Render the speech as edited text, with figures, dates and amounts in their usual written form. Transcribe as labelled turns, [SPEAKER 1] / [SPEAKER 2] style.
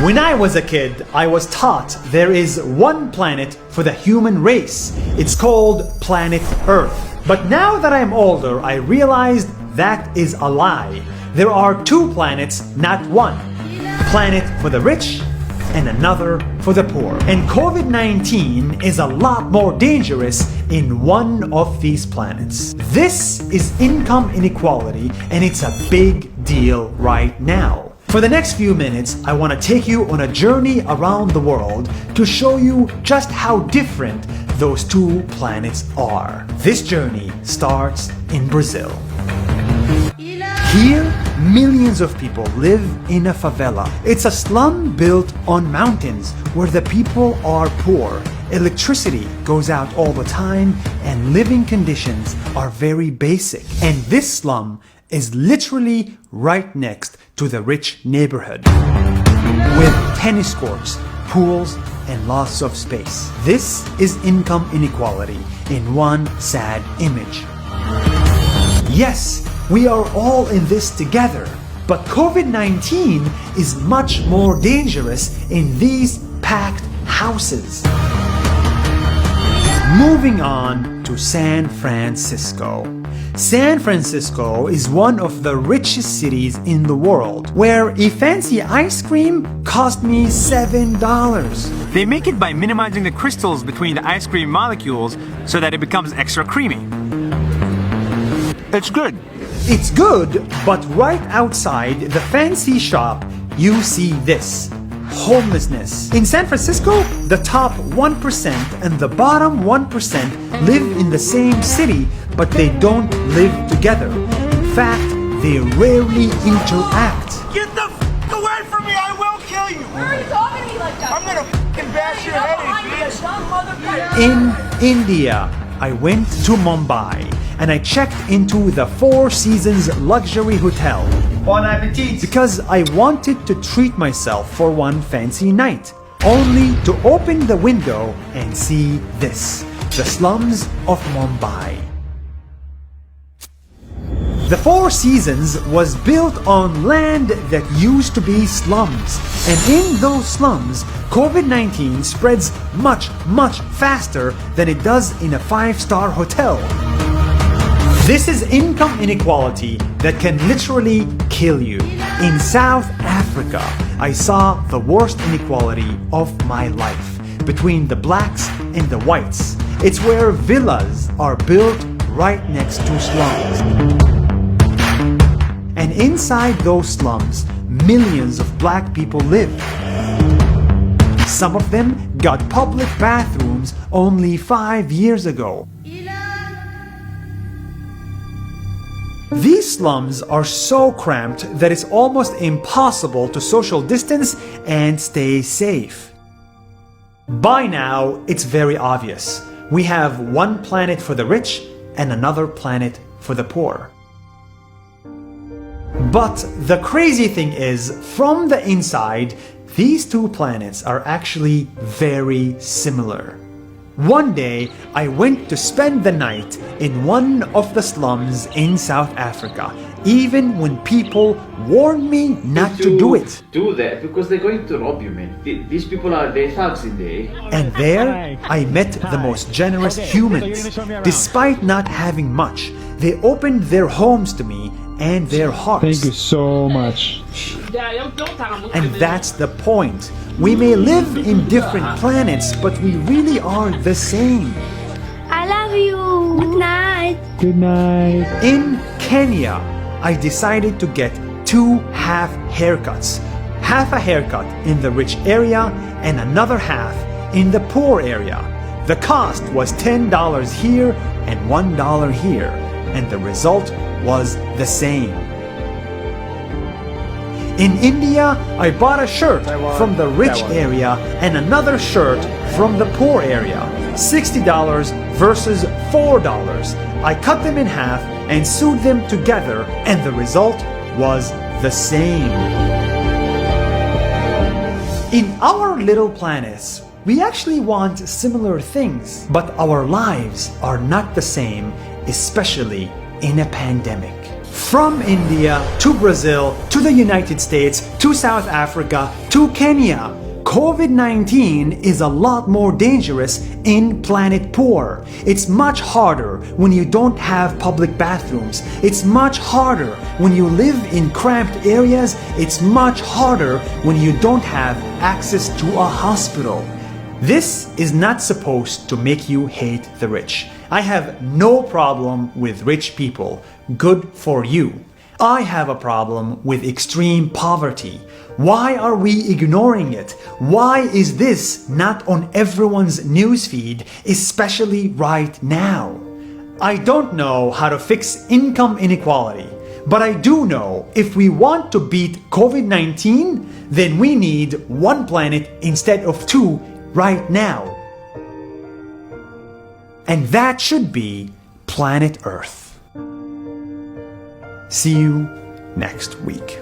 [SPEAKER 1] When I was a kid, I was taught there is one planet for the human race. It's called planet Earth. But now that I'm older, I realized that is a lie. There are two planets, not one. Planet for the rich and another for the poor. And COVID-19 is a lot more dangerous in one of these planets. This is income inequality, and it's a big deal right now. For the next few minutes, I want to take you on a journey around the world to show you just how different those two planets are. This journey starts in Brazil. Here, millions of people live in a favela. It's a slum built on mountains where the people are poor. Electricity goes out all the time and living conditions are very basic. And this slum is literally right next to the rich neighborhood with tennis courts, pools, and lots of space. This is income inequality in one sad image. Yes, we are all in this together, but COVID-19 is much more dangerous in these packed houses. Moving on to San Francisco. San Francisco is one of the richest cities in the world, where a fancy ice cream cost me $7.
[SPEAKER 2] They make it by minimizing the crystals between the ice cream molecules so that it becomes extra creamy. It's good.
[SPEAKER 1] It's good, but right outside the fancy shop, you see this. Homelessness. In San Francisco, the top 1% and the bottom 1% live in the same city, but they don't live together. In fact, they rarely interact.
[SPEAKER 2] Get the f away from me! I will kill you!
[SPEAKER 3] Why are you talking to me like that?
[SPEAKER 2] I'm gonna f***ing bash your head in, bitch!
[SPEAKER 3] Dumb motherfucker.
[SPEAKER 1] In India, I went to Mumbai and I checked into the Four Seasons luxury hotel.
[SPEAKER 2] Bon appetit!
[SPEAKER 1] Because I wanted to treat myself for one fancy night, only to open the window and see this, the slums of Mumbai. The Four Seasons was built on land that used to be slums, and in those slums, COVID-19 spreads much faster than it does in a five-star hotel. This is income inequality that can literally kill you. In South Africa, I saw the worst inequality of my life between the blacks and the whites. It's where villas are built right next to slums. And inside those slums, millions of black people live. Some of them got public bathrooms only 5 years ago. These slums are so cramped that it's almost impossible to social distance and stay safe. By now, it's very obvious. We have one planet for the rich and another planet for the poor. But the crazy thing is, from the inside, these two planets are actually very similar. One day, I went to spend the night in one of the slums in South Africa, even when people warned me not to do it.
[SPEAKER 4] Do that because they're going to rob you, man. These people they're thugs in there.
[SPEAKER 1] And there, I met the most generous humans. Despite not having much, they opened their homes to me and their hearts.
[SPEAKER 5] Thank you so much.
[SPEAKER 1] And that's the point. We may live in different planets, but we really are the same.
[SPEAKER 6] I love you. Good night.
[SPEAKER 5] Good night.
[SPEAKER 1] In Kenya, I decided to get two half haircuts. Half a haircut in the rich area and another half in the poor area. The cost was $10 here and $1 here, and the result was the same. In India, I bought a shirt from the rich area and another shirt from the poor area. $60 versus $4. I cut them in half and sewed them together, and the result was the same. In our little planets, we actually want similar things, but our lives are not the same, especially in a pandemic. From India to Brazil to the United States to South Africa to Kenya, COVID-19 is a lot more dangerous in Planet Poor. It's much harder when you don't have public bathrooms. It's much harder when you live in cramped areas. It's much harder when you don't have access to a hospital. This is not supposed to make you hate the rich. I have no problem with rich people. Good for you. I have a problem with extreme poverty. Why are we ignoring it? Why is this not on everyone's newsfeed, especially right now? I don't know how to fix income inequality, but I do know if we want to beat COVID-19, then we need one planet instead of two right now. And that should be planet Earth. See you next week.